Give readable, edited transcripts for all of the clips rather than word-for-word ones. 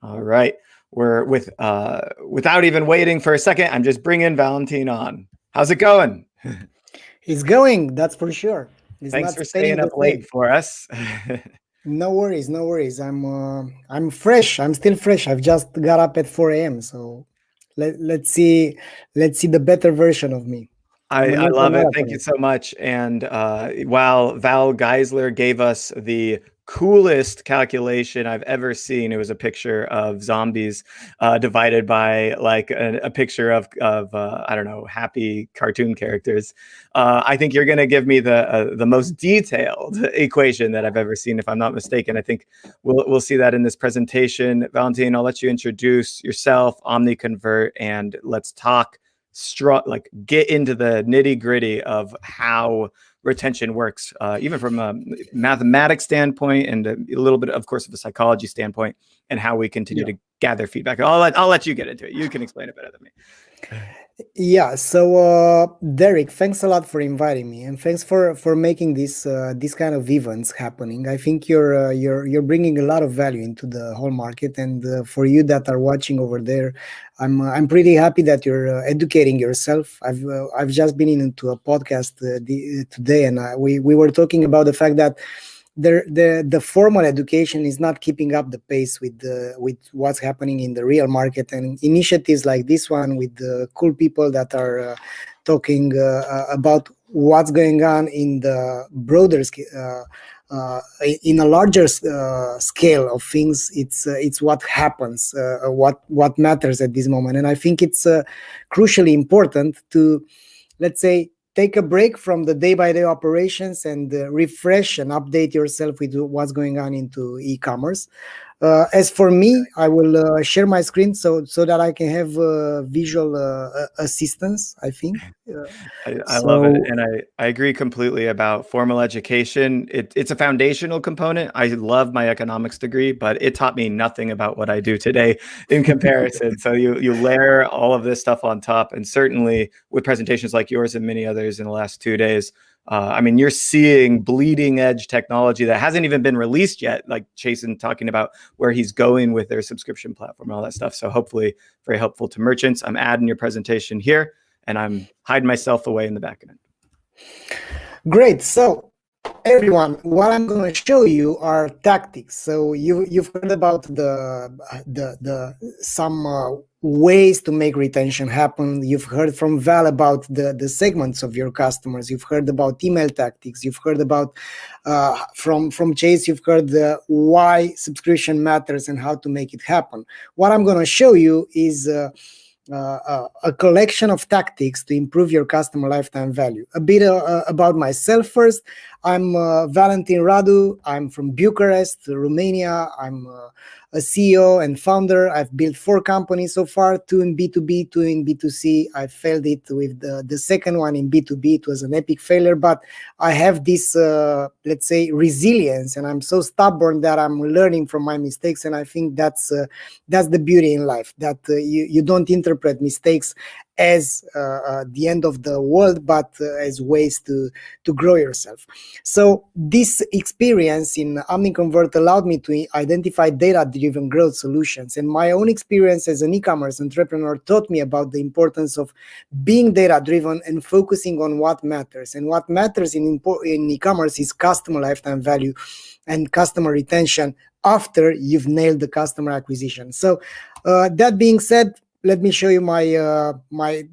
All right. We're without even waiting for a second, I'm just bringing Valentin on. How's it going? It's going, that's for sure. It's Thanks not for staying staying the up late same. for us. No worries, no worries. I'm fresh. I'm still fresh. I've just got up at 4 a.m. So let's see the better version of me. I'm an I ultra love it. Thank you marathoner. so much. And while Val Geisler gave us the coolest calculation I've ever seen, it was a picture of zombies divided by like a picture of I don't know, happy cartoon characters. I think you're going to give me the most detailed equation that I've ever seen, if I'm not mistaken. I think we'll see that in this presentation. Valentin, I'll let you introduce yourself, Omniconvert, and let's talk like get into the nitty gritty of how retention works, even from a mathematics standpoint and a little bit, of course, of a psychology standpoint, and how we continue to gather feedback. I'll let you get into it. You can explain it better than me. Yeah, so Derek, thanks a lot for inviting me, and thanks for making this kind of events happening. I think you're bringing a lot of value into the whole market, and for you that are watching over there, I'm pretty happy that you're educating yourself. I've just been into a podcast today, and we were talking about the fact that the formal education is not keeping up the pace with what's happening in the real market, and initiatives like this one with the cool people that are talking about what's going on in the broader in a larger scale of things. It's what happens, what matters at this moment, and I think it's crucially important to, let's say, take a break from the day-by-day operations and refresh and update yourself with what's going on into e-commerce. As for me, I will share my screen so that I can have visual assistance, I think. I love it. And I agree completely about formal education. It's a foundational component. I love my economics degree, but it taught me nothing about what I do today in comparison. So you layer all of this stuff on top. And certainly with presentations like yours and many others in the last 2 days, I mean, you're seeing bleeding edge technology that hasn't even been released yet, like Chasen talking about where he's going with their subscription platform and all that stuff. So hopefully very helpful to merchants. I'm adding your presentation here, and I'm hiding myself away in the back end. Great. So everyone, what I'm going to show you are tactics. So you've heard about the some ways to make retention happen. You've heard from Val about the segments of your customers. You've heard about email tactics. You've heard about from Chase. You've heard why subscription matters and how to make it happen. What I'm going to show you is a collection of tactics to improve your customer lifetime value. A bit about myself first. I'm Valentin Radu. I'm from Bucharest, Romania. I'm a CEO and founder. I've built 4 companies so far, 2 in B2B, 2 in B2C. I failed it with the second one in B2B. It was an epic failure, but I have this, let's say, resilience, and I'm so stubborn that I'm learning from my mistakes. And I think that's the beauty in life, that you don't interpret mistakes as the end of the world, but as ways to grow yourself. So this experience in Omniconvert allowed me to identify data-driven growth solutions, and my own experience as an e-commerce entrepreneur taught me about the importance of being data-driven and focusing on what matters. And what matters in e-commerce is customer lifetime value and customer retention after you've nailed the customer acquisition. So that being said, let me show you my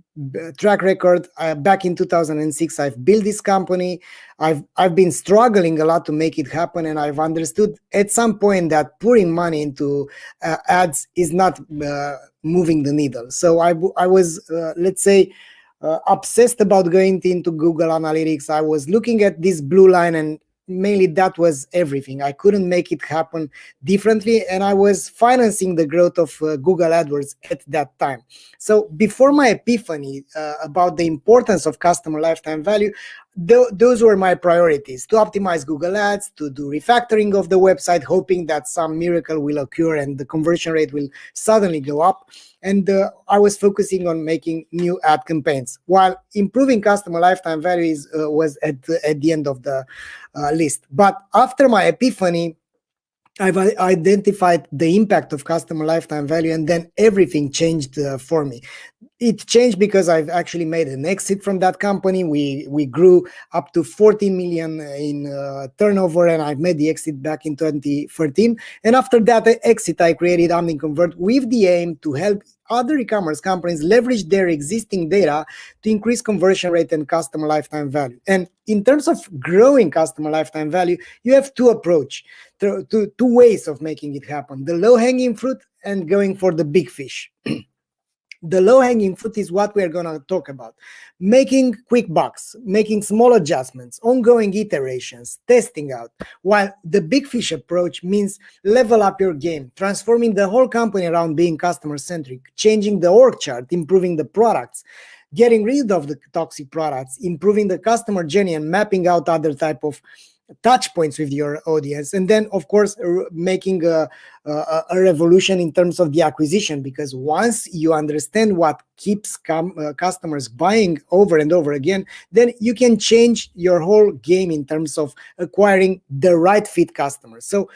track record. Back in 2006, I've built this company. I've been struggling a lot to make it happen, and I've understood at some point that pouring money into ads is not moving the needle. So I was, let's say, obsessed about going into Google Analytics. I was looking at this blue line, and mainly that was everything. I couldn't make it happen differently, and I was financing the growth of Google AdWords at that time. So before my epiphany about the importance of customer lifetime value, those were my priorities: to optimize Google Ads, to do refactoring of the website, hoping that some miracle will occur and the conversion rate will suddenly go up. And I was focusing on making new ad campaigns, while improving customer lifetime value was at the end of the list. But after my epiphany, I've identified the impact of customer lifetime value, and then everything changed for me. It changed because I've actually made an exit from that company. We grew up to 40 million in turnover, and I've made the exit back in 2013. And after that exit, I created Omniconvert with the aim to help other e-commerce companies leverage their existing data to increase conversion rate and customer lifetime value. And in terms of growing customer lifetime value, you have two ways of making it happen: the low-hanging fruit and going for the big fish. The low-hanging fruit is what we're going to talk about: making quick bucks, making small adjustments, ongoing iterations, testing out. While the big fish approach means level up your game, transforming the whole company around being customer-centric, changing the org chart, improving the products, getting rid of the toxic products, improving the customer journey, and mapping out other type of touch points with your audience. And then, of course, making a revolution in terms of the acquisition, because once you understand what keeps customers buying over and over again, then you can change your whole game in terms of acquiring the right fit customers. So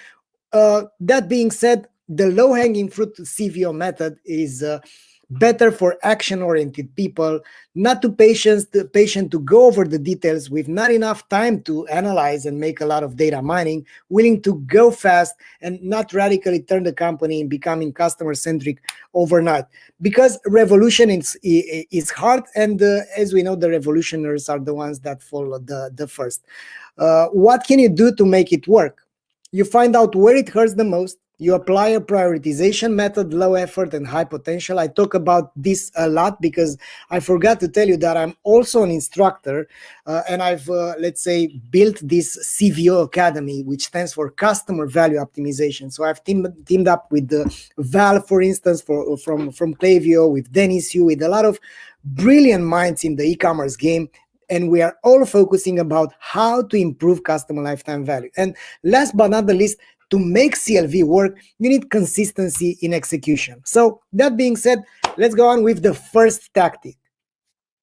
that being said, the low-hanging fruit CVO method is better for action-oriented people, not too patient to go over the details with not enough time to analyze and make a lot of data mining, willing to go fast and not radically turn the company in becoming customer-centric overnight. Because revolution is hard, and as we know, the revolutionaries are the ones that follow the first. What can you do to make it work? You find out where it hurts the most. You apply a prioritization method, low effort and high potential. I talk about this a lot because I forgot to tell you that I'm also an instructor, and I've, let's say, built this CVO Academy, which stands for Customer Value Optimization. So I've teamed up with Val, for instance, from Klaviyo, with Dennis Yu, with a lot of brilliant minds in the e-commerce game. And we are all focusing about how to improve customer lifetime value. And last but not the least, to make CLV work, you need consistency in execution. So that being said, let's go on with the first tactic.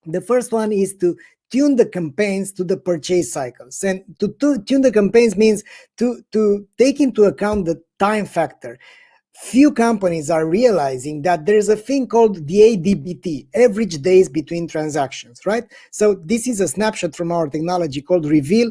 The first one is to tune the campaigns to the purchase cycles. And to tune the campaigns means to take into account the time factor. Few companies are realizing that there's a thing called the ADBT, average days between transactions, right? So this is a snapshot from our technology called Reveal.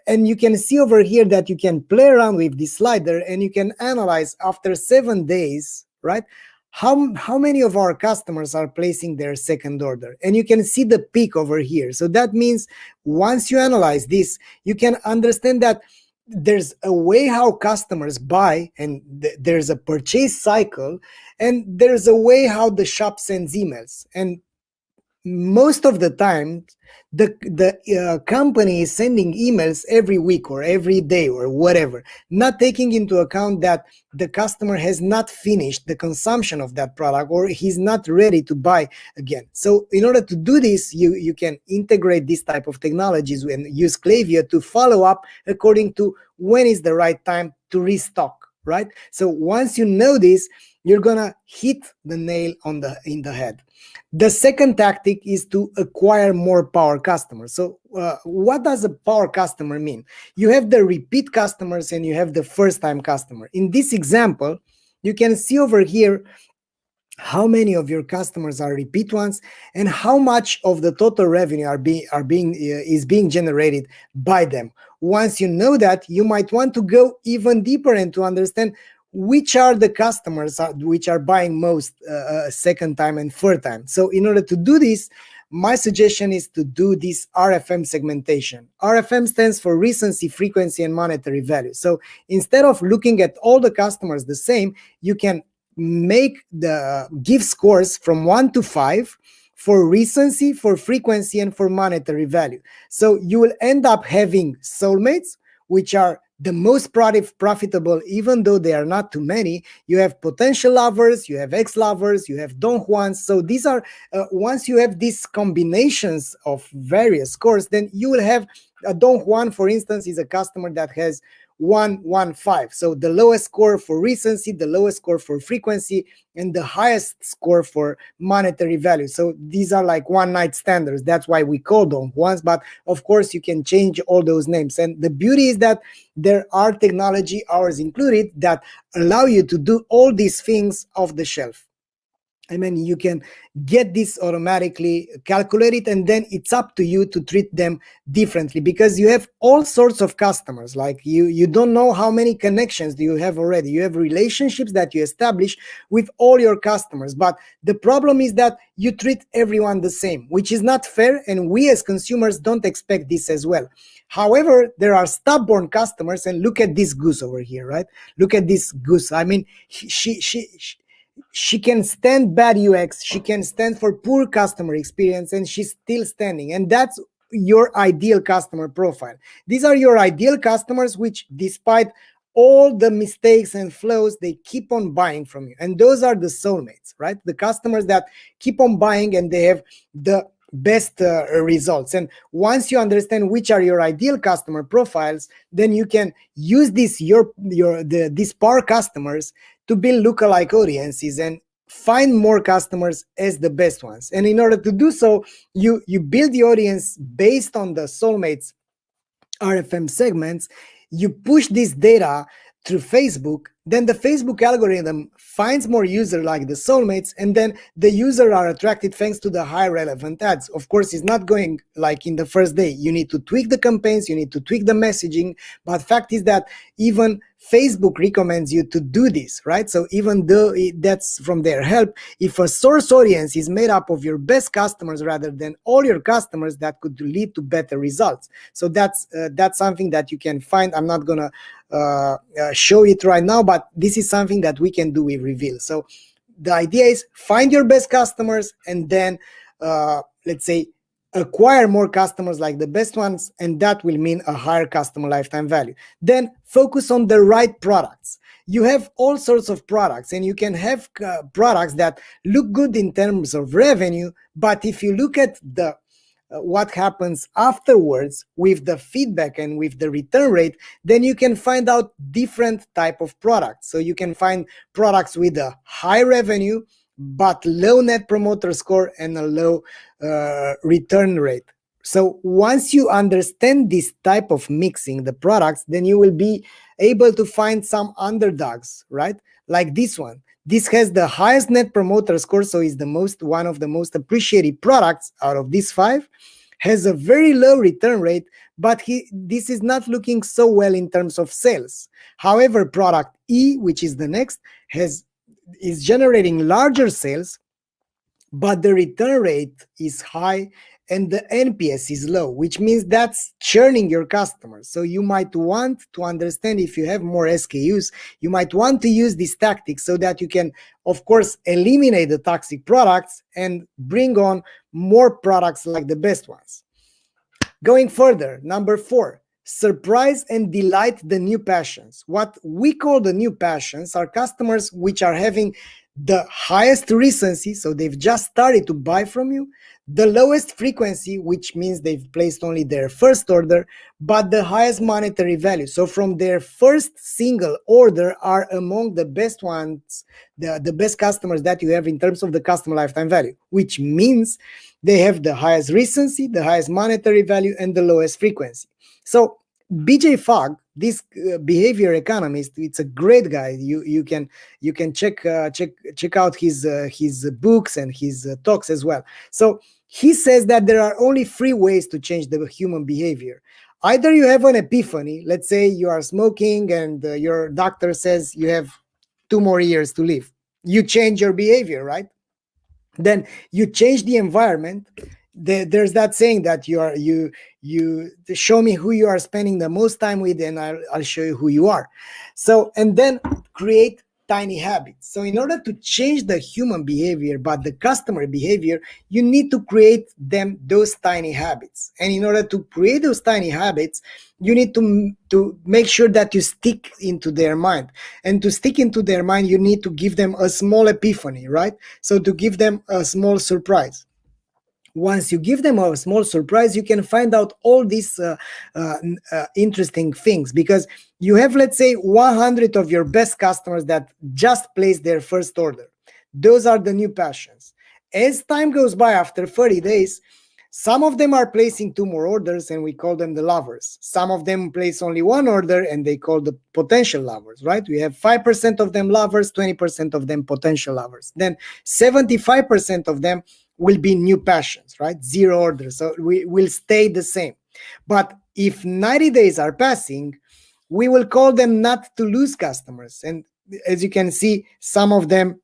And you can see over here that you can play around with this slider and you can analyze after 7 days, right? How many of our customers are placing their second order? And you can see the peak over here. So that means once you analyze this, you can understand that there's a way how customers buy, and there's a purchase cycle, and there's a way how the shop sends emails. And most of the time, the company is sending emails every week or every day or whatever, not taking into account that the customer has not finished the consumption of that product or he's not ready to buy again. So in order to do this, you can integrate this type of technologies and use Klaviyo to follow up according to when is the right time to restock, right? So once you know this, you're gonna hit the nail in the head. The second tactic is to acquire more power customers. So what does a power customer mean? You have the repeat customers and you have the first-time customer. In this example, you can see over here how many of your customers are repeat ones and how much of the total revenue is being generated by them. Once you know that, you might want to go even deeper and to understand which are the customers which are buying most second time and third time. So in order to do this, my suggestion is to do this RFM segmentation. RFM stands for recency, frequency, and monetary value. So instead of looking at all the customers the same, you can give scores from 1 to 5 for recency, for frequency, and for monetary value. So you will end up having soulmates, which are the most profitable, even though they are not too many. You have potential lovers, you have ex-lovers, you have Don Juans. So these are, once you have these combinations of various scores, then you will have a Don Juan, for instance, is a customer that has 115. So the lowest score for recency, the lowest score for frequency, and the highest score for monetary value. So these are like one night standards. That's why we call them ones. But of course, you can change all those names. And the beauty is that there are technology, ours included, that allow you to do all these things off the shelf. I mean, you can get this automatically calculated, and then it's up to you to treat them differently, because you have all sorts of customers. Like you don't know how many connections do you have already. You have relationships that you establish with all your customers, but the problem is that you treat everyone the same, which is not fair, and we as consumers don't expect this as well. However, there are stubborn customers, and look at this goose over here, right? Look at this goose. I mean, she can stand bad UX, she can stand for poor customer experience, and she's still standing. And that's your ideal customer profile. These are your ideal customers, which despite all the mistakes and flaws, they keep on buying from you. And those are the soulmates, right? The customers that keep on buying and they have the best results. And once you understand which are your ideal customer profiles, then you can use these power customers to build lookalike audiences and find more customers as the best ones. And in order to do so, you build the audience based on the soulmates RFM segments. You push this data through Facebook, then the Facebook algorithm finds more users like the soulmates, and then the users are attracted thanks to the high relevant ads. Of course, it's not going like in the first day. You need to tweak the campaigns, you need to tweak the messaging, but fact is that even Facebook recommends you to do this, right? So even though that's from their help, if a source audience is made up of your best customers rather than all your customers, that could lead to better results. So that's something that you can find. I'm not gonna show it right now, but this is something that we can do with Reveal. So the idea is find your best customers, and then let's say acquire more customers like the best ones, and that will mean a higher customer lifetime value. Then focus on the right products. You have all sorts of products, and you can have products that look good in terms of revenue, but if you look at the what happens afterwards with the feedback and with the return rate, then you can find out different type of products. So you can find products with a high revenue but low net promoter score and a low return rate. So once you understand this type of mixing the products, then you will be able to find some underdogs, right? Like this one. This has the highest net promoter score, so it's one of the most appreciated products out of these 5, has a very low return rate, but this is not looking so well in terms of sales. However, product E, which is the next, is generating larger sales, but the return rate is high and the NPS is low, which means that's churning your customers. So you might want to understand, if you have more SKUs, you might want to use these tactics so that you can, of course, eliminate the toxic products and bring on more products like the best ones. Going further, number 4, surprise and delight the new passions. What we call the new passions are customers which are having the highest recency, so they've just started to buy from you, the lowest frequency, which means they've placed only their first order, but the highest monetary value. So from their first single order are among the best ones, the best customers that you have in terms of the customer lifetime value, which means they have the highest recency, the highest monetary value, and the lowest frequency. So BJ Fogg, this behavior economist, it's a great guy. You can check out his books and his talks as well. So he says that there are only 3 ways to change the human behavior. Either you have an epiphany, let's say you are smoking and your doctor says you have 2 more years to live. You change your behavior, right? Then you change the environment. There's that saying that you show me who you are spending the most time with, and I'll show you who you are. So, and then create tiny habits. So in order to change the human behavior, but the customer behavior, you need to create those tiny habits. And in order to create those tiny habits, you need to make sure that you stick into their mind. And to stick into their mind, you need to give them a small epiphany, right? So to give them a small surprise. once you give them a small surprise, you can find out all these interesting things, because you have, let's say, 100 of your best customers that just placed their first order. Those are the new passions. As time goes by, after 30 days, some of them are placing 2 more orders, and we call them the lovers. Some of them place only 1 order, and they call the potential lovers, right? We have 5% of them lovers, 20% of them potential lovers. Then 75% of them will be new passions, right? 0 orders. So we will stay the same. But if 90 days are passing, we will call them not to lose customers. And as you can see, some of them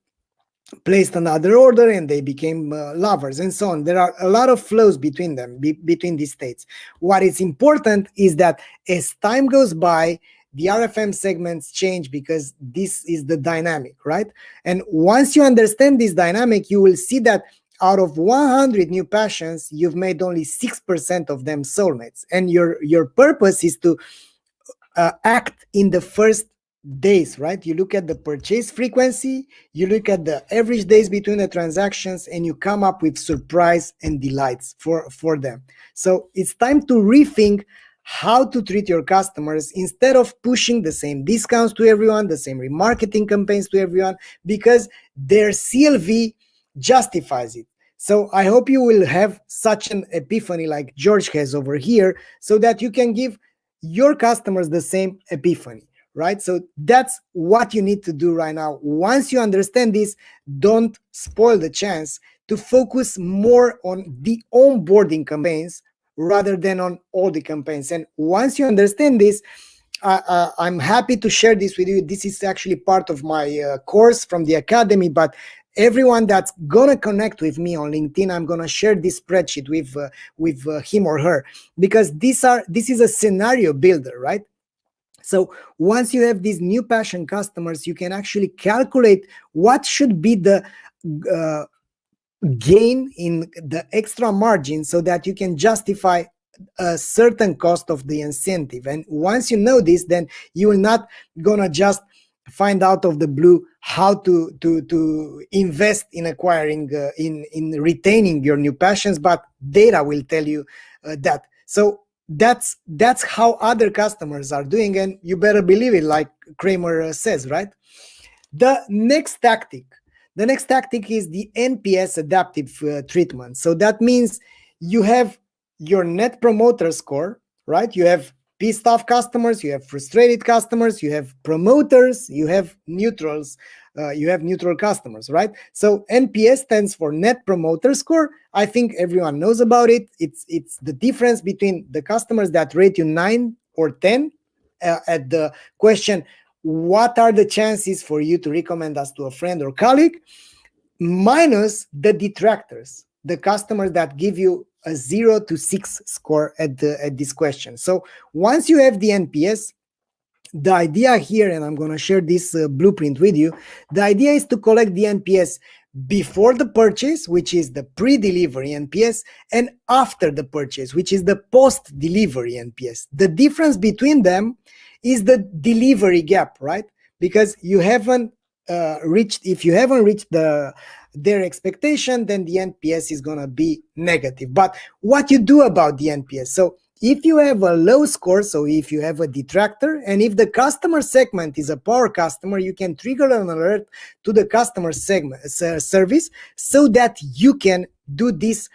placed another order and they became lovers, and so on. There are a lot of flows between them, between these states. What is important is that as time goes by, the RFM segments change, because this is the dynamic, right? And once you understand this dynamic, you will see that out of 100 new passions, you've made only 6% of them soulmates. And your purpose is to act in the first days, right? You look at the purchase frequency, you look at the average days between the transactions, and you come up with surprise and delights for them. So it's time to rethink how to treat your customers, instead of pushing the same discounts to everyone, the same remarketing campaigns to everyone, because their CLV justifies it. So I hope you will have such an epiphany like George has over here, so that you can give your customers the same epiphany, right? So that's what you need to do right now. Once you understand this, don't spoil the chance to focus more on the onboarding campaigns rather than on all the campaigns. And once you understand this, I'm happy to share this with you. This is actually part of my course from the academy, but everyone that's gonna connect with me on LinkedIn, I'm gonna share this spreadsheet with him or her, because this is a scenario builder, right? So once you have these new passion customers, you can actually calculate what should be the gain in the extra margin, so that you can justify a certain cost of the incentive. And once you know this, then you will not gonna just find out of the blue how to invest in acquiring in retaining your new passions, but data will tell you that. So that's how other customers are doing, and you better believe it, like Kramer says, right? The next tactic is the NPS adaptive treatment. So that means you have your net promoter score, right? You have pissed off customers, you have frustrated customers, you have promoters, you have neutrals, you have neutral customers, right? So NPS stands for Net Promoter Score. I think everyone knows about it. It's the difference between the customers that rate you 9 or 10 at the question, what are the chances for you to recommend us to a friend or colleague, minus the detractors, the customers that give you a 0 to 6 score at this question. So once you have the NPS, the idea here, and I'm going to share this blueprint with you, the idea is to collect the NPS before the purchase, which is the pre-delivery NPS, and after the purchase, which is the post-delivery NPS. The difference between them is the delivery gap, right? Because you haven't if you haven't reached their expectation, then the NPS is going to be negative. But what you do about the NPS? So if you have a low score, so if you have a detractor, and if the customer segment is a power customer, you can trigger an alert to the customer segment service, so that you can do this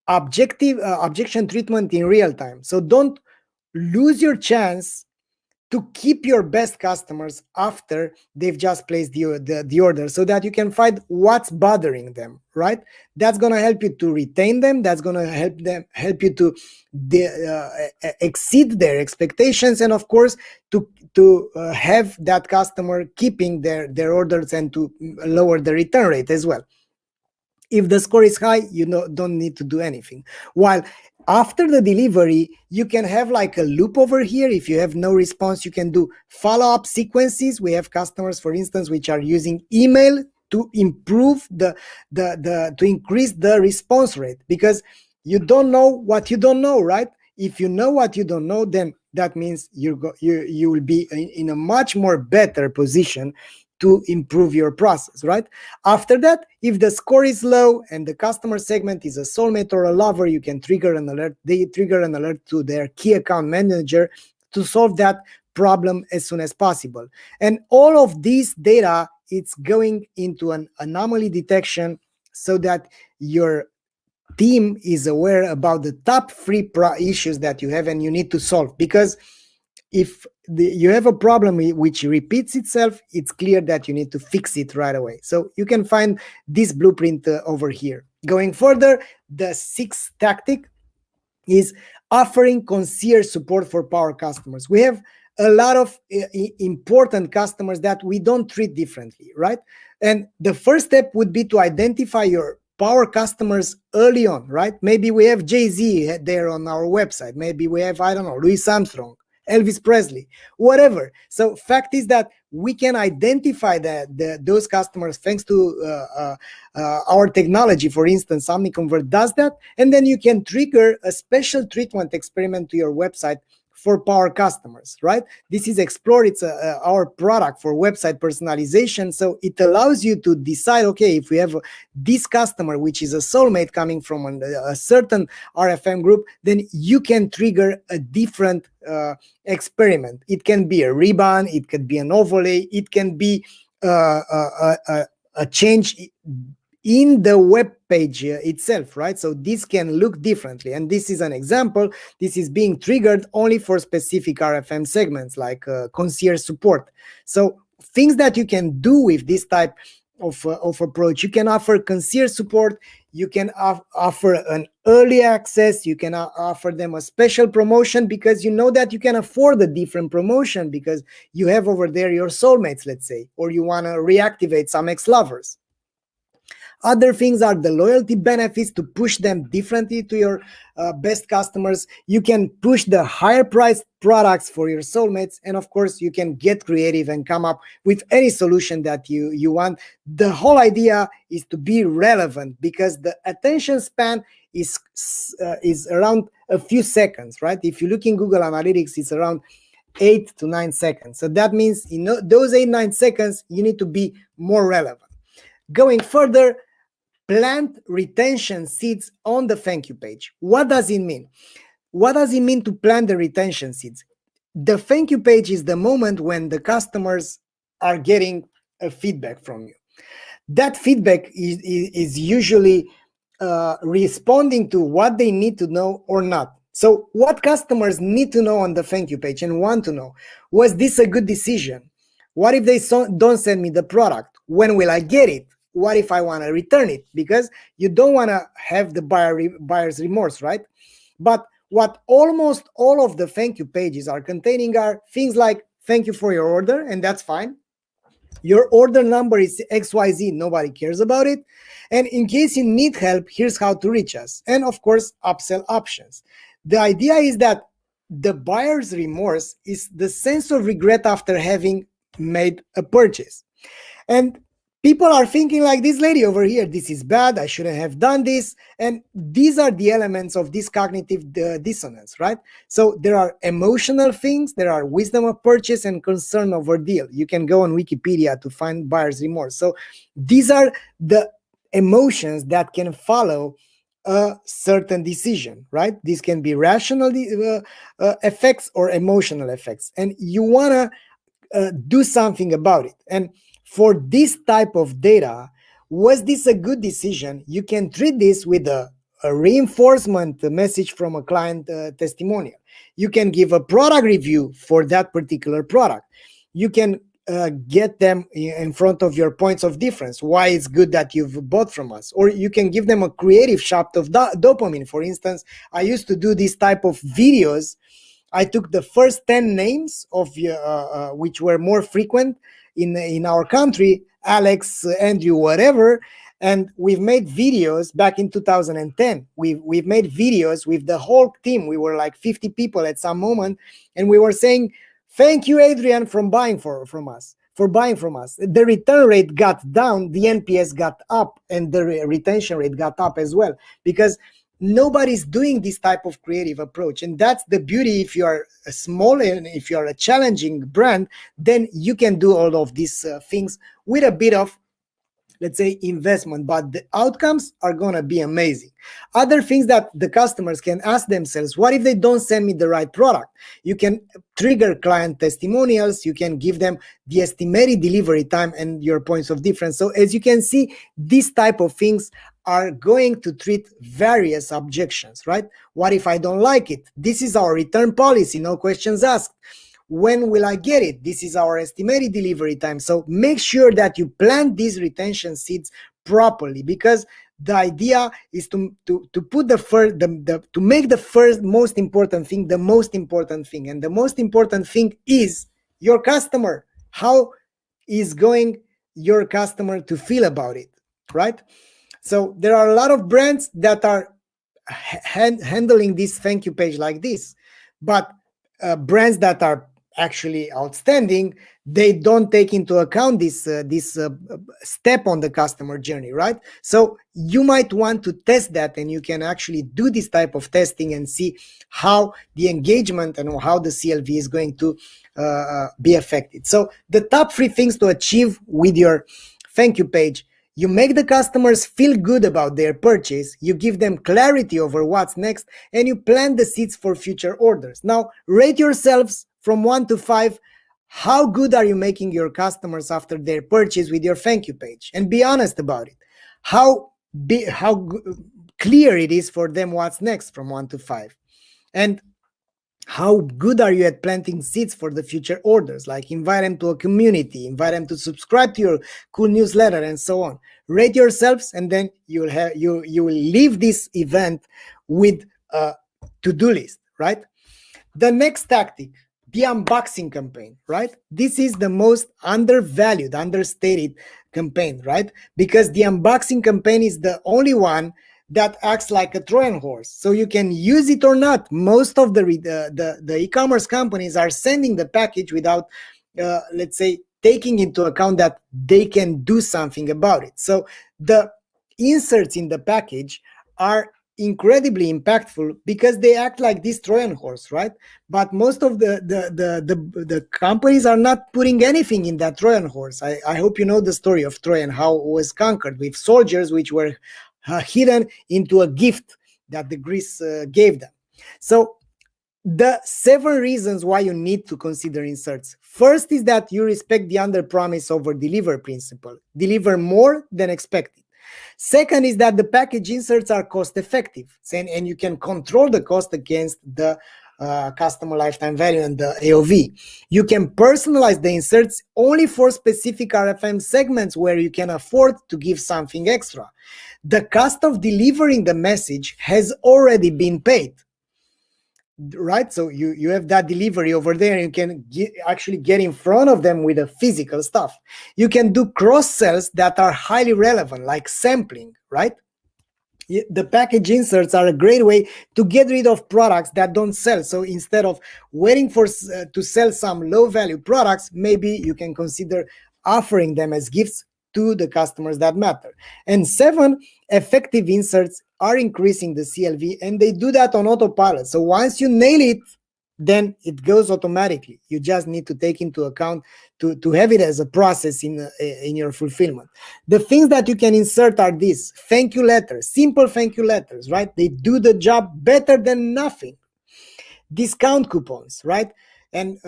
objection treatment in real time. So don't lose your chance to keep your best customers after they've just placed the order, so that you can find what's bothering them, right? That's going to help you to retain them. That's going to help you to exceed their expectations, and of course to have that customer keeping their orders, and to lower the return rate as well. If the score is high, you don't need to do anything. While after the delivery, you can have like a loop over here. If you have no response, you can do follow-up sequences. We have customers, for instance, which are using email to improve to increase the response rate, because you don't know what you don't know, right? If you know what you don't know, then that means you will be in a much more better position to improve your process, right? After that, if the score is low and the customer segment is a soulmate or a lover, you can trigger an alert. They trigger an alert to their key account manager to solve that problem as soon as possible. And all of this data, it's going into an anomaly detection so that your team is aware about the top 3 issues that you have and you need to solve. Because if you have a problem which repeats itself, it's clear that you need to fix it right away. So you can find this blueprint over here. Going further, the 6th tactic is offering concierge support for power customers. We have a lot of important customers that we don't treat differently, right? And the first step would be to identify your power customers early on, right? Maybe we have Jay-Z there on our website. Maybe we have, I don't know, Louis Armstrong, Elvis Presley, whatever. So fact is that we can identify those customers thanks to our technology. For instance, Omniconvert does that. And then you can trigger a special treatment experiment to your website for power customers, right? This is Explore. It's our product for website personalization. So it allows you to decide, okay, if we have this customer, which is a soulmate coming from a certain RFM group, then you can trigger a different experiment. It can be a rebound, it could be an overlay, it can be a change in the web page itself, right? So this can look differently. And this is an example. This is being triggered only for specific RFM segments like concierge support. So things that you can do with this type of approach, you can offer concierge support, you can offer an early access, you can offer them a special promotion because you know that you can afford a different promotion because you have over there your soulmates, let's say, or you want to reactivate some ex-lovers. Other things are the loyalty benefits to push them differently to your best customers. You can push the higher priced products for your soulmates. And of course, you can get creative and come up with any solution that you want. The whole idea is to be relevant because the attention span is around a few seconds, right? If you look in Google Analytics, it's around 8 to 9 seconds. So that means in those 8-9 seconds, you need to be more relevant. Going further, plant retention seeds on the thank you page. What does it mean? What does it mean to plant the retention seeds? The thank you page is the moment when the customers are getting a feedback from you. That feedback is usually responding to what they need to know or not. So what customers need to know on the thank you page and want to know, was this a good decision? What if they don't send me the product? When will I get it? What if I want to return it? Because you don't want to have the buyer's remorse, right? But what almost all of the thank you pages are containing are things like, thank you for your order, and that's fine. Your order number is XYZ, nobody cares about it. And in case you need help, here's how to reach us. And of course, upsell options. The idea is that the buyer's remorse is the sense of regret after having made a purchase. And people are thinking like this lady over here, this is bad, I shouldn't have done this. And these are the elements of this cognitive dissonance, right? So there are emotional things, there are wisdom of purchase and concern over deal. You can go on Wikipedia to find buyer's remorse. So these are the emotions that can follow a certain decision, right? This can be rational effects or emotional effects. And you want to do something about it. And for this type of data, was this a good decision? You can treat this with a reinforcement message from a client testimonial. You can give a product review for that particular product. You can get them in front of your points of difference, why it's good that you've bought from us. Or you can give them a creative shot of dopamine. For instance, I used to do this type of videos. I took the first 10 names of which were more frequent in our country, Alex, Andrew, whatever, and we've made videos back in 2010. We've made videos with the whole team. We were like 50 people at some moment, and we were saying, thank you, Adrian, from buying from us. The return rate got down, the NPS got up, and the retention rate got up as well, because nobody's doing this type of creative approach. And that's the beauty. If you are a small and if you are a challenging brand, then you can do all of these things with a bit of, let's say, investment, but the outcomes are going to be amazing. Other things that the customers can ask themselves: what if they don't send me the right product? You can trigger client testimonials. You can give them the estimated delivery time and your points of difference. So as you can see, these type of things are going to treat various objections, right? What if I don't like it? This is our return policy, no questions asked. When will I get it? This is our estimated delivery time. So make sure that you plant these retention seeds properly, because the idea is to put the first, to make the first most important thing the most important thing. And the most important thing is your customer. How is going your customer to feel about it, right? So there are a lot of brands that are handling this thank you page like this, but brands that are actually outstanding, they don't take into account this step on the customer journey, right? So you might want to test that, and you can actually do this type of testing and see how the engagement and how the CLV is going to be affected. So the top 3 things to achieve with your thank you page: you make the customers feel good about their purchase, you give them clarity over what's next, and you plant the seeds for future orders. Now, rate yourselves from 1 to 5. How good are you making your customers after their purchase with your thank you page? And be honest about it. How clear it is for them what's next from 1 to 5. And how good are you at planting seeds for the future orders? Like invite them to a community, invite them to subscribe to your cool newsletter, and so on. Rate yourselves, and then you will leave this event with a to-do list, right? The next tactic: the unboxing campaign, right? This is the most undervalued, understated campaign, right? Because the unboxing campaign is the only one that acts like a Trojan horse. So you can use it or not. Most of the e-commerce companies are sending the package without, let's say, taking into account that they can do something about it. So the inserts in the package are incredibly impactful because they act like this Trojan horse, right? But most of the companies are not putting anything in that Trojan horse. I hope you know the story of Troy and how it was conquered, with soldiers which were hidden into a gift that the Greece gave them. So the 7 reasons why you need to consider inserts. First is that you respect the under promise over deliver principle. Deliver more than expected. Second is that the package inserts are cost effective, and you can control the cost against the customer lifetime value and the AOV. You can personalize the inserts only for specific RFM segments where you can afford to give something extra. The cost of delivering the message has already been paid, right? So you have that delivery over there. You can actually get in front of them with the physical stuff. You can do cross sells that are highly relevant, like sampling, right? The package inserts are a great way to get rid of products that don't sell. So instead of waiting for to sell some low value products, maybe you can consider offering them as gifts to the customers that matter. And 7, effective inserts are increasing the CLV, and they do that on autopilot. So once you nail it, then it goes automatically. You just need to take into account to have it as a process in your fulfillment. The things that you can insert are these: thank you letters, simple thank you letters, right? They do the job better than nothing. Discount coupons, right? And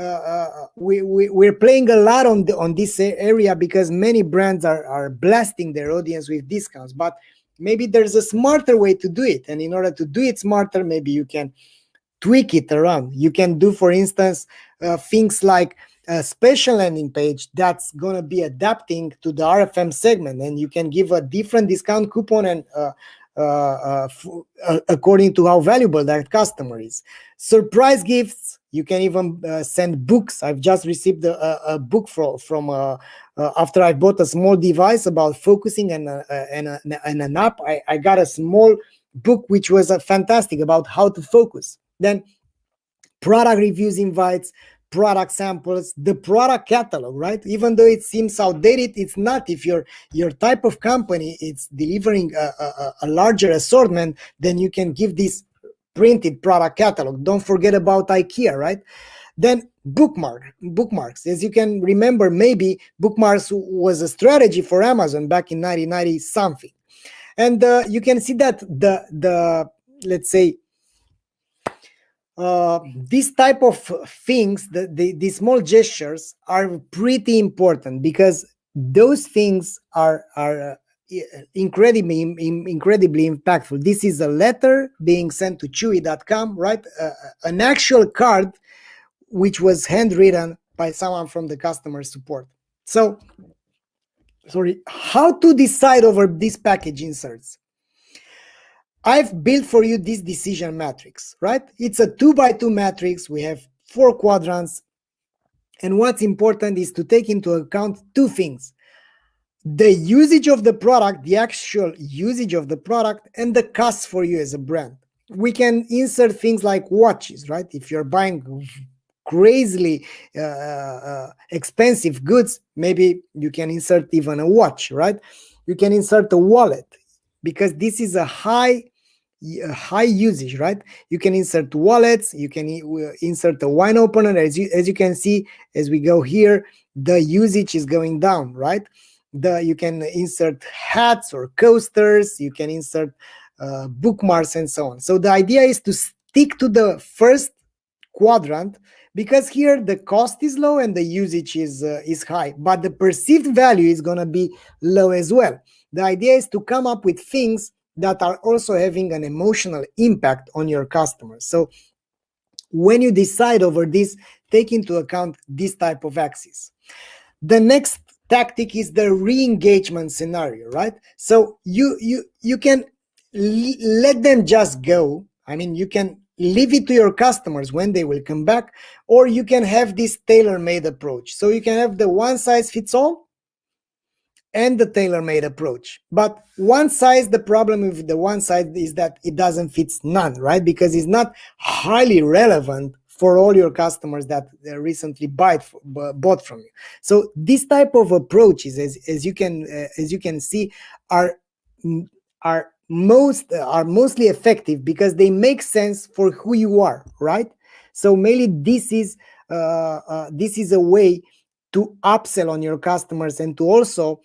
we're playing a lot on this area because many brands are blasting their audience with discounts, but maybe there's a smarter way to do it. And in order to do it smarter, maybe you can tweak it around. You can do, for instance, things like a special landing page that's going to be adapting to the RFM segment, and you can give a different discount coupon and according to how valuable that customer is. Surprise gifts. You can even send books. I've just received a book from after I bought a small device about focusing and an app. I got a small book which was fantastic about how to focus. Then product reviews invites, product samples, the product catalog, right? Even though it seems outdated, it's not. If your type of company it's delivering a larger assortment, then you can give this printed product catalog. Don't forget about IKEA, right? Then bookmarks. As you can remember, maybe bookmarks was a strategy for Amazon back in 1990 something. And you can see that the let's say these type of things, the small gestures are pretty important, because those things are incredibly impactful. This is a letter being sent to chewy.com, right? An actual card which was handwritten by someone from the customer support. So, sorry, how to decide over these package inserts? I've built for you this decision matrix, right? It's a 2x2 matrix. We have 4 quadrants. And what's important is to take into account 2 things: the usage of the product, the actual usage of the product, and the cost for you as a brand. We can insert things like watches, right? If you're buying crazily expensive goods, maybe you can insert even a watch, right? You can insert a wallet, because this is a high usage, right? You can insert wallets, you can insert a wine opener. As you can see, as we go here, the usage is going down, right? You can insert hats or coasters, you can insert bookmarks and so on. So the idea is to stick to the first quadrant, because here the cost is low and the usage is high, but the perceived value is going to be low as well. The idea is to come up with things that are also having an emotional impact on your customers. So when you decide over this, take into account this type of axis. The next tactic is the re-engagement scenario, right? So you can let them just go. I mean, you can leave it to your customers when they will come back, or you can have this tailor-made approach. So you can have the one size fits all and the tailor-made approach. But the problem with the one size is that it doesn't fit none, right? Because it's not highly relevant for all your customers that recently bought from you. So this type of approaches, as you can see, are mostly effective because they make sense for who you are, right? So mainly this is a way to upsell on your customers and to also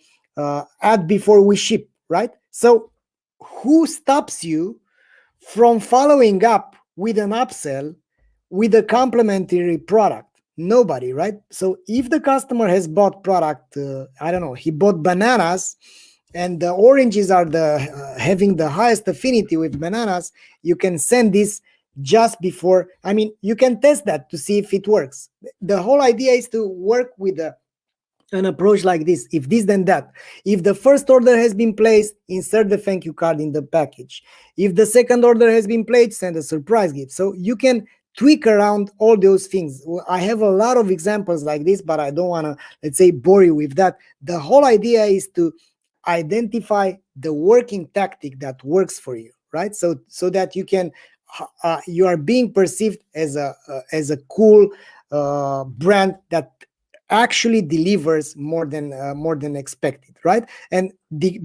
add before we ship, right? So who stops you from following up with an upsell with a complementary product? Nobody, right? So if the customer has bought product, I don't know, he bought bananas, and the oranges are having the highest affinity with bananas, you can send this just before. I mean, you can test that to see if it works. The whole idea is to work with an approach like this: if this, then that. If the first order has been placed, insert the thank you card in the package. If the second order has been placed, send a surprise gift. So you can tweak around all those things. I have a lot of examples like this, but I don't want to, let's say, bore you with that. The whole idea is to identify the working tactic that works for you, right? So that you are being perceived as a cool brand that actually delivers more than expected, right? And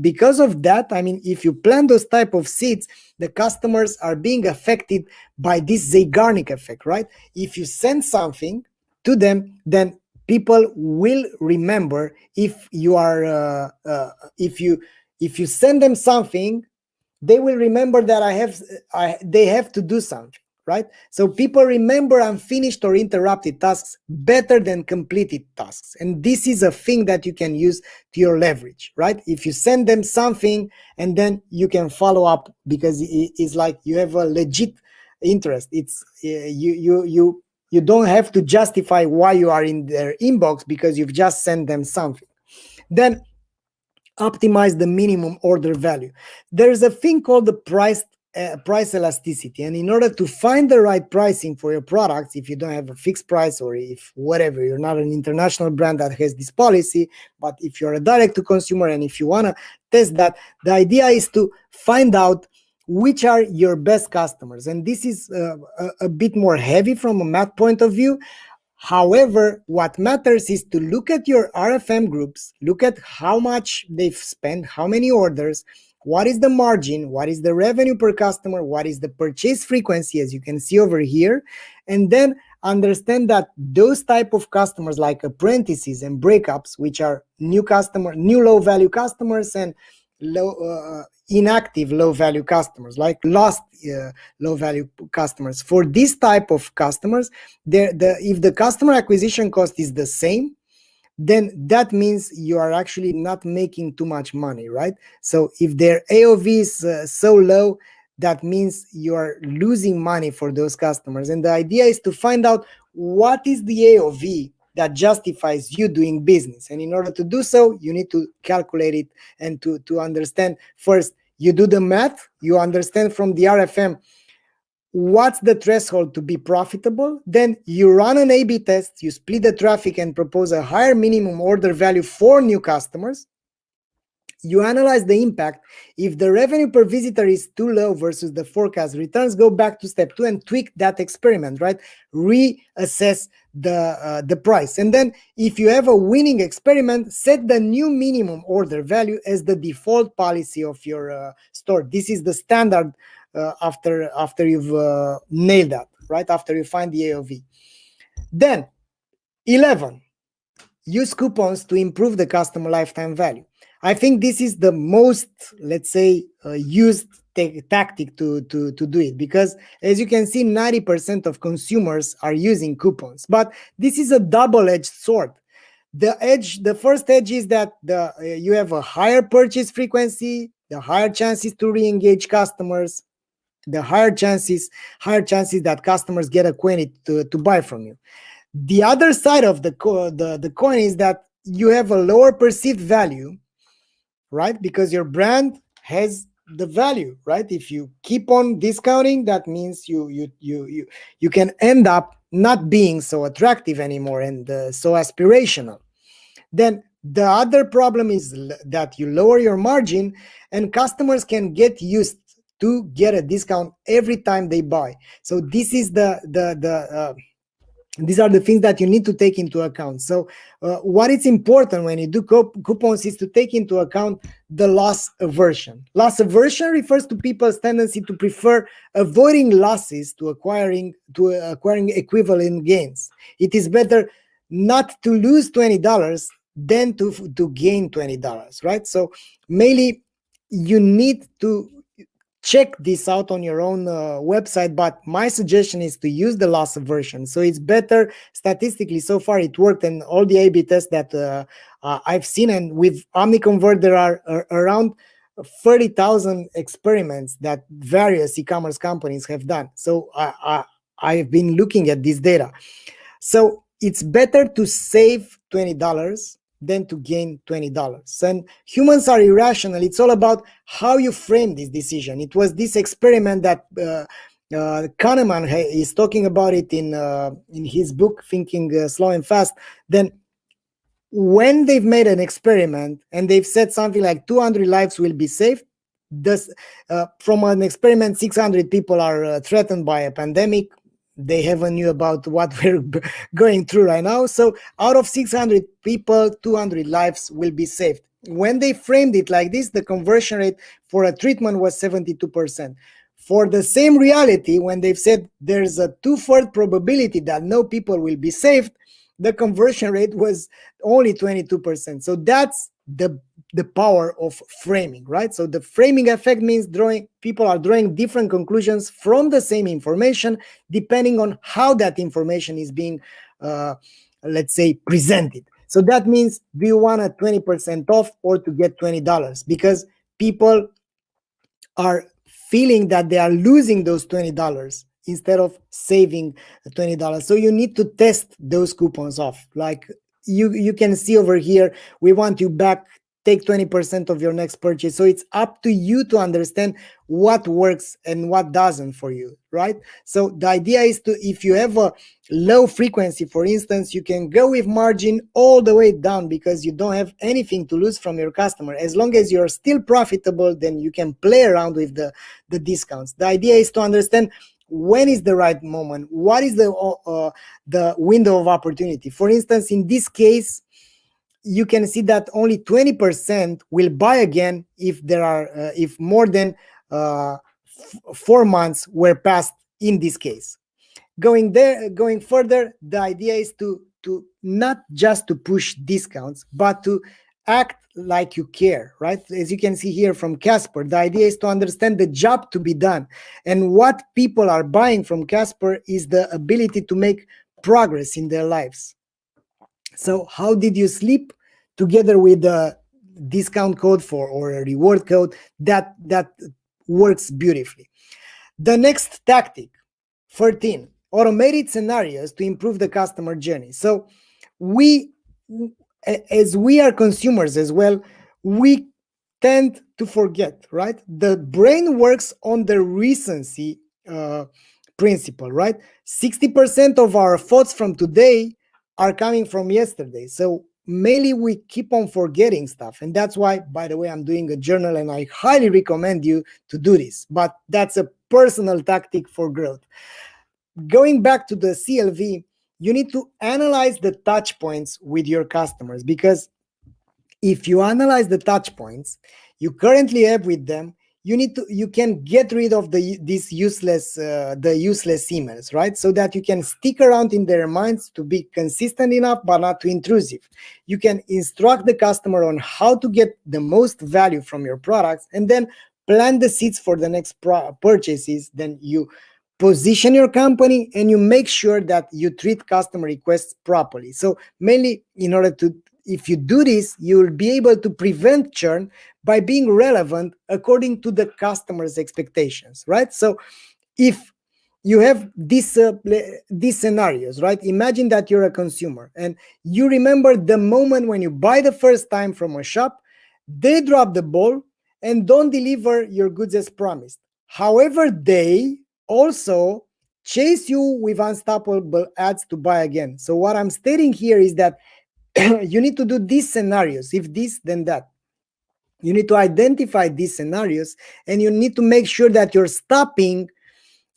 because of that, I mean, if you plant those type of seeds, the customers are being affected by this Zeigarnik effect, right? If you send something to them, then people will remember. If you are if you send them something, they will remember that they have to do something, right? So people remember unfinished or interrupted tasks better than completed tasks. And this is a thing that you can use to your leverage, right? If you send them something and then you can follow up, because it's like you have a legit interest. It's you don't have to justify why you are in their inbox, because you've just sent them something. Then optimize the minimum order value. There's a thing called the price elasticity, and in order to find the right pricing for your products, if you don't have a fixed price, or if whatever, you're not an international brand that has this policy, but if you're a direct to consumer and if you want to test that, the idea is to find out which are your best customers. And this is a bit more heavy from a math point of view. However, what matters is to look at your RFM groups, look at how much they've spent, how many orders, what is the margin, what is the revenue per customer, what is the purchase frequency, as you can see over here, and then understand that those type of customers like apprentices and breakups, which are new low value customers, and inactive low value customers, like lost low value customers. For this type of customers, if the customer acquisition cost is the same, then that means you are actually not making too much money, right? So if their AOV is so low, that means you are losing money for those customers. And the idea is to find out what is the AOV that justifies you doing business. And in order to do so, you need to calculate it and to understand. First, you do the math, you understand from the RFM what's the threshold to be profitable. Then you run an A/B test, you split the traffic and propose a higher minimum order value for new customers. You analyze the impact. If the revenue per visitor is too low versus the forecast returns, go back to step 2 and tweak that experiment, right? Reassess the price. And then if you have a winning experiment, set the new minimum order value as the default policy of your store. This is the standard after you've nailed that, right? After you find the AOV. Then 11, use coupons to improve the customer lifetime value. I think this is the most, let's say, used tactic to do it, because as you can see, 90% of consumers are using coupons. But this is a double-edged sword. The first edge is that you have a higher purchase frequency, the higher chances to re-engage customers, the higher chances that customers get acquainted to buy from you. The other side of the coin is that you have a lower perceived value, right? Because your brand has the value, right? If you keep on discounting, that means you can end up not being so attractive anymore and so aspirational. Then the other problem is that you lower your margin, and customers can get used to get a discount every time they buy. So this is these are the things that you need to take into account. So what is important when you do coupons is to take into account the loss aversion. Loss aversion refers to people's tendency to prefer avoiding losses to acquiring equivalent gains. It is better not to lose $20 than to gain $20, right? So mainly you need to check this out on your own website, but my suggestion is to use the loss aversion. So it's better statistically. So far it worked, and all the A/B tests that I've seen, and with Omniconvert there are around 30,000 experiments that various e-commerce companies have done. So I've been looking at this data. So it's better to save $20 than to gain $20. And humans are irrational. It's all about how you frame this decision. It was this experiment that Kahneman is talking about it in his book, Thinking Slow and Fast. Then when they've made an experiment and they've said something like 200 lives will be saved, from an experiment, 600 people are threatened by a pandemic. They haven't knew about what we're going through right now. So out of 600 people, 200 lives will be saved. When they framed it like this, the conversion rate for a treatment was 72%. For the same reality, when they've said there's a 2/3 probability that no people will be saved, the conversion rate was only 22%. So that's the power of framing, right? So the framing effect means people are drawing different conclusions from the same information, depending on how that information is being, let's say, presented. So that means, do you want a 20% off or to get $20? Because people are feeling that they are losing those $20 instead of saving $20. So you need to test those coupons off. Like you can see over here, we want you back, take 20% of your next purchase. So it's up to you to understand what works and what doesn't for you, right? So the idea is if you have a low frequency, for instance, you can go with margin all the way down because you don't have anything to lose from your customer. As long as you're still profitable, then you can play around with the discounts. The idea is to understand when is the right moment, what is the window of opportunity. For instance, in this case, you can see that only 20% will buy again if there are if more than 4 months were passed in this case. Going further, the idea is to not just to push discounts, but to act like you care, right? As you can see here from Casper, the idea is to understand the job to be done. And what people are buying from Casper is the ability to make progress in their lives. So how did you sleep? Together with a discount code or a reward code that works beautifully. The next tactic, 13, automated scenarios to improve the customer journey. So as we are consumers as well, we tend to forget, right? The brain works on the recency principle, right? 60% of our thoughts from today are coming from yesterday. So mainly we keep on forgetting stuff. And that's why, by the way, I'm doing a journal, and I highly recommend you to do this. But that's a personal tactic for growth. Going back to the CLV, you need to analyze the touch points with your customers, because if you analyze the touch points you currently have with them, you can get rid of these useless emails, right? So that you can stick around in their minds to be consistent enough but not too intrusive. You can instruct the customer on how to get the most value from your products, and then plant the seeds for the next purchases. Then you position your company and you make sure that you treat customer requests properly. So mainly, in order to, if you do this, you will be able to prevent churn by being relevant according to the customer's expectations, right? So if you have these scenarios, right? Imagine that you're a consumer and you remember the moment when you buy the first time from a shop, they drop the ball and don't deliver your goods as promised. However, they also chase you with unstoppable ads to buy again. So what I'm stating here is that you need to do these scenarios. If this, then that. You need to identify these scenarios, and you need to make sure that you're stopping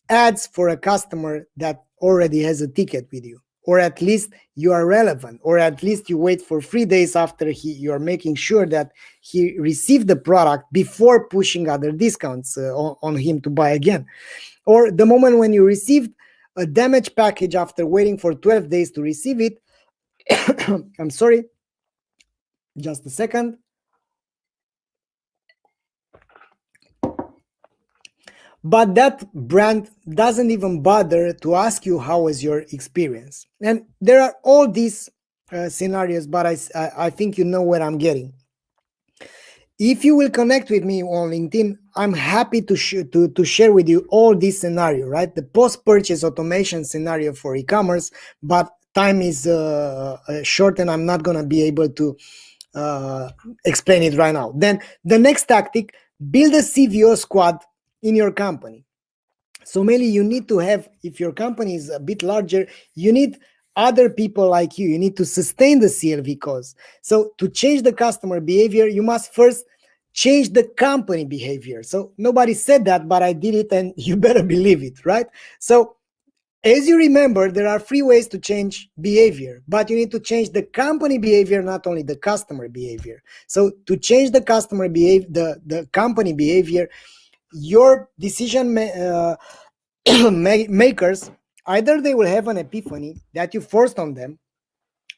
ads for a customer that already has a ticket with you, or at least you are relevant, or at least you wait for 3 days after you are making sure that he received the product before pushing other discounts on him to buy again. Or the moment when you received a damaged package after waiting for 12 days to receive it. I'm sorry, just a second. But that brand doesn't even bother to ask you how was your experience. And there are all these scenarios, but I think you know where I'm getting. If you will connect with me on LinkedIn, I'm happy to share with you all these scenarios, right? The post-purchase automation scenario for e-commerce, but time is short and I'm not going to be able to explain it right now. Then the next tactic, build a CVO squad in your company. So mainly you need to have, if your company is a bit larger, you need other people like you. You need to sustain the CLV cause. So to change the customer behavior, you must first change the company behavior. So nobody said that, but I did it, and you better believe it, right? So as you remember, there are 3 ways to change behavior, but you need to change the company behavior, not only the customer behavior. So to change the customer behavior, the company behavior, your decision makers, either they will have an epiphany that you forced on them,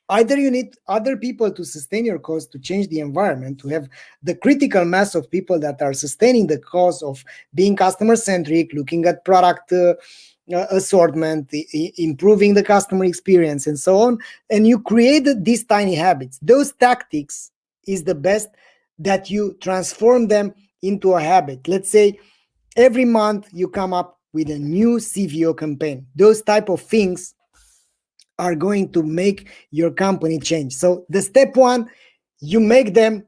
either you need other people to sustain your cause, to change the environment, to have the critical mass of people that are sustaining the cause of being customer-centric, looking at product assortment, improving the customer experience, and so on. And you created these tiny habits. Those tactics is the best that you transform them into a habit. Let's say every month you come up with a new CVO campaign. Those type of things are going to make your company change. So the step 1, you make them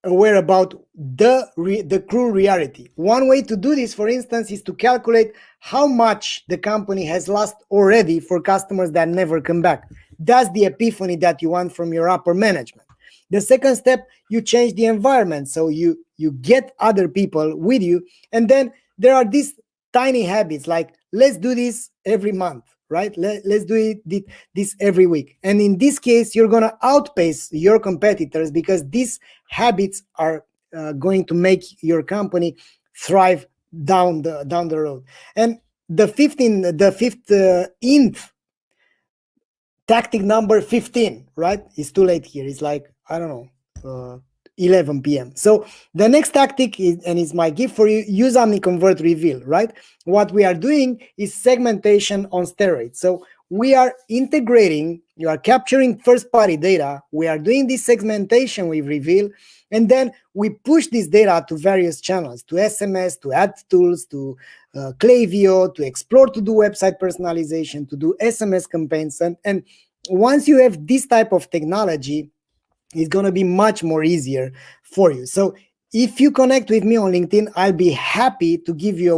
aware about the cruel reality. One way to do this, for instance, is to calculate how much the company has lost already for customers that never come back. That's the epiphany that you want from your upper management. The second step, you change the environment. So you get other people with you. And then there are these tiny habits like let's do this every month, right? Let's do this every week. And in this case, you're going to outpace your competitors because these habits are going to make your company thrive down the road. And the fifth tactic number 15, right? It's too late here. It's like, I don't know, 11 p.m. So the next tactic is, and it's my gift for you, use Omniconvert Reveal, right? What we are doing is segmentation on steroids. So we are integrating, you are capturing first-party data, we are doing this segmentation with Reveal, and then we push this data to various channels, to SMS, to ad tools, to Klaviyo, to Explore, to do website personalization, to do SMS campaigns. And once you have this type of technology, it's going to be much more easier for you. So if you connect with me on LinkedIn, I'll be happy to give you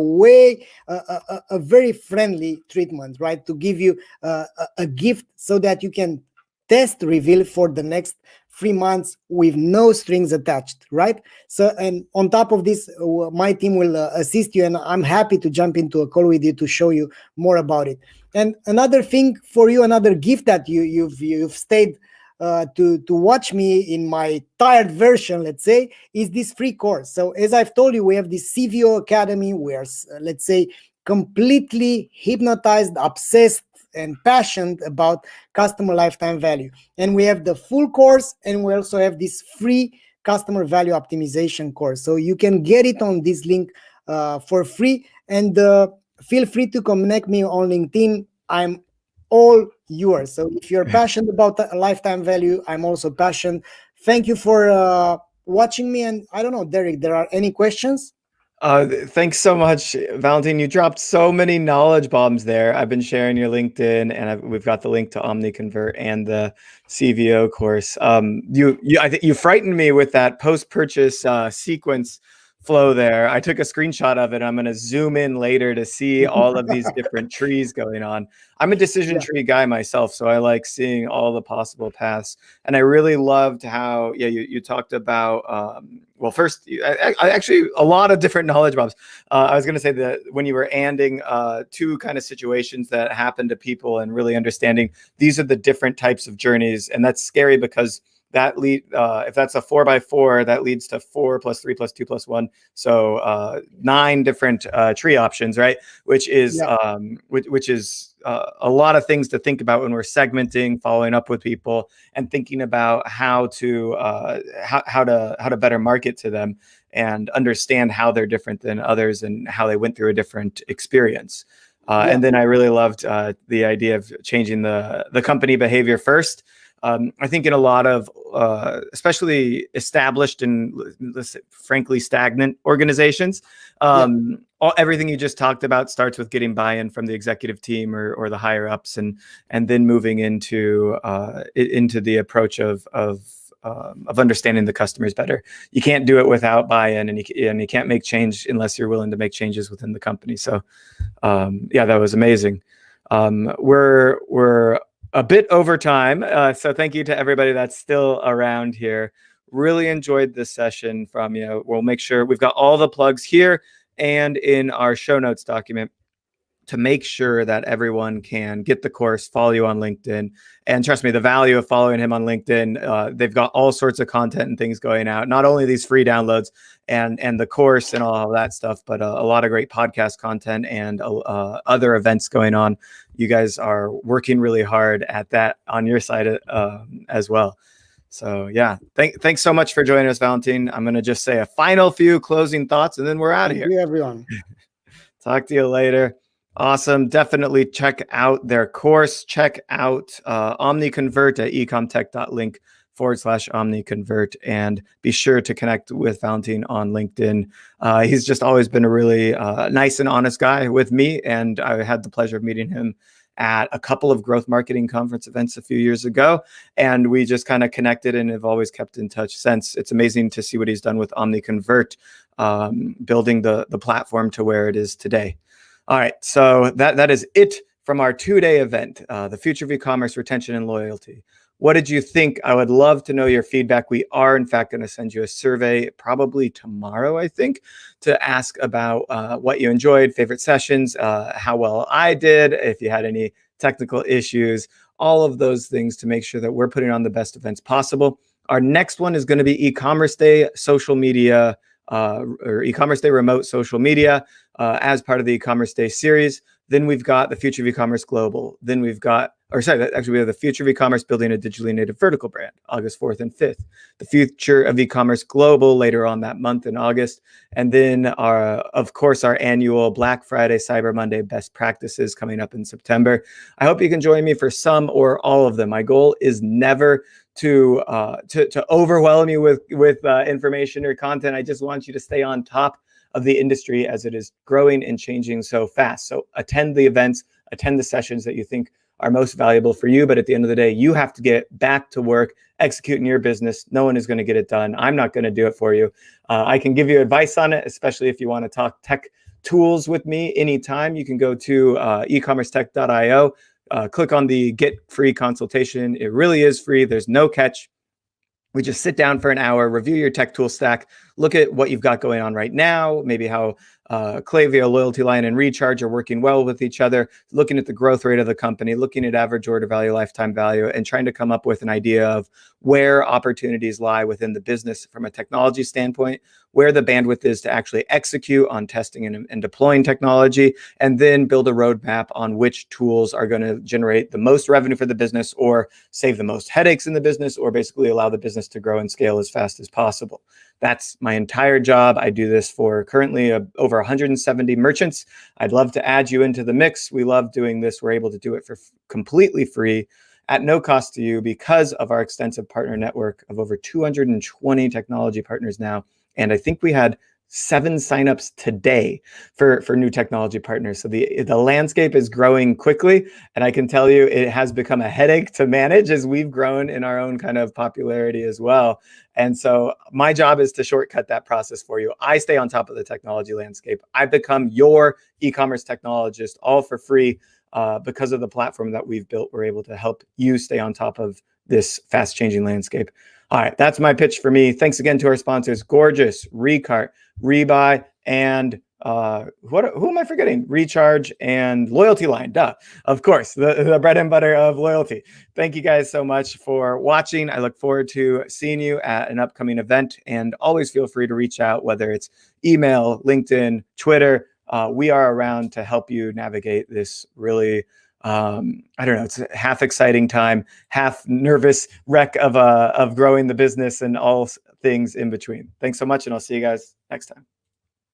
a very friendly treatment, right? To give you a gift so that you can test Reveal for the next 3 months with no strings attached, right? So, and on top of this, my team will assist you, and I'm happy to jump into a call with you to show you more about it. And another thing for you, another gift that you've stayed to watch me in my tired version, let's say, is this free course. So as I've told you, we have this CVO Academy where, let's say, completely hypnotized, obsessed, and passionate about customer lifetime value. And we have the full course, and we also have this free customer value optimization course. So you can get it on this link for free. And feel free to connect me on LinkedIn. I'm all yours. So if you're passionate about lifetime value, I'm also passionate. Thank you for watching me. And I don't know, Derek, there are any questions? Thanks so much, Valentin. You dropped so many knowledge bombs there. I've been sharing your LinkedIn, and we've got the link to Omniconvert and the CVO course. I think you frightened me with that post-purchase sequence flow there. I took a screenshot of it. I'm going to zoom in later to see all of these different trees going on. I'm a decision tree guy myself, so I like seeing all the possible paths. And I really loved how, you talked about, well, first, I actually, a lot of different knowledge bombs. I was going to say that when you were anding two kind of situations that happen to people and really understanding these are the different types of journeys. And that's scary because that if that's a 4x4, that leads to 4 + 3 + 2 + 1. So 9 different tree options, right? Which is which is a lot of things to think about when we're segmenting, following up with people, and thinking about how to better market to them and understand how they're different than others and how they went through a different experience. And then I really loved the idea of changing the company behavior first. I think in a lot of, especially established and frankly stagnant organizations, everything you just talked about starts with getting buy-in from the executive team or the higher ups, and then moving into the approach of understanding the customers better. You can't do it without buy-in, and you can't make change unless you're willing to make changes within the company. So, that was amazing. We're a bit over time. So thank you to everybody that's still around here. Really enjoyed this session from you. We'll make sure we've got all the plugs here and in our show notes document to make sure that everyone can get the course, follow you on LinkedIn. And trust me, the value of following him on LinkedIn, they've got all sorts of content and things going out, not only these free downloads and the course and all of that stuff, but a lot of great podcast content and other events going on. You guys are working really hard at that on your side as well. So thanks so much for joining us, Valentin. I'm going to just say a final few closing thoughts and then we're out of here. Thank you, everyone. Talk to you later. Awesome. Definitely check out their course. Check out Omniconvert at ecomtech.link/Omniconvert, and be sure to connect with Valentin on LinkedIn. He's just always been a really nice and honest guy with me, and I had the pleasure of meeting him at a couple of growth marketing conference events a few years ago, and we just kind of connected and have always kept in touch since. It's amazing to see what he's done with Omniconvert, building the platform to where it is today. All right, so that is it from our 2-day event, the Future of E-commerce, Retention and Loyalty. What did you think? I would love to know your feedback. We are, in fact, going to send you a survey probably tomorrow, I think, to ask about what you enjoyed, favorite sessions, how well I did, if you had any technical issues, all of those things to make sure that we're putting on the best events possible. Our next one is going to be e-commerce day, social media, or e-commerce day remote social media as part of the e-commerce day series. Then we've got the future of e-commerce global. Then we've got, we have the future of e-commerce building a digitally native vertical brand, August 4th and 5th. The future of e-commerce global later on that month in August. And then of course, our annual Black Friday, Cyber Monday best practices coming up in September. I hope you can join me for some or all of them. My goal is never to overwhelm you with information or content. I just want you to stay on top of the industry as it is growing and changing so fast. So attend the events, attend the sessions that you think are most valuable for you. But at the end of the day, you have to get back to work, executing your business. No one is going to get it done. I'm not going to do it for you. I can give you advice on it, especially if you want to talk tech tools with me anytime. You can go to ecommercetech.io, click on the get free consultation. It really is free. There's no catch. We just sit down for an hour, review your tech tool stack, look at what you've got going on right now, maybe how Klaviyo, LoyaltyLion, and Recharge are working well with each other, looking at the growth rate of the company, looking at average order value, lifetime value, and trying to come up with an idea of where opportunities lie within the business from a technology standpoint, where the bandwidth is to actually execute on testing and deploying technology, and then build a roadmap on which tools are going to generate the most revenue for the business or save the most headaches in the business or basically allow the business to grow and scale as fast as possible. That's my entire job. I do this for currently over 170 merchants. I'd love to add you into the mix. We love doing this. We're able to do it for completely free at no cost to you because of our extensive partner network of over 220 technology partners now. And I think we had 7 signups today for new technology partners. So the landscape is growing quickly. And I can tell you it has become a headache to manage as we've grown in our own kind of popularity as well. And so my job is to shortcut that process for you. I stay on top of the technology landscape. I've become your e-commerce technologist all for free because of the platform that we've built. We're able to help you stay on top of this fast changing landscape. All right, that's my pitch for me. Thanks again to our sponsors, Gorgias, Recart, Rebuy, and who am I forgetting? Recharge and LoyaltyLion, duh. Of course, the bread and butter of loyalty. Thank you guys so much for watching. I look forward to seeing you at an upcoming event, and always feel free to reach out, whether it's email, LinkedIn, Twitter. We are around to help you navigate this really I don't know, it's a half exciting time, half nervous wreck of growing the business and all things in between. Thanks so much, and I'll see you guys next time.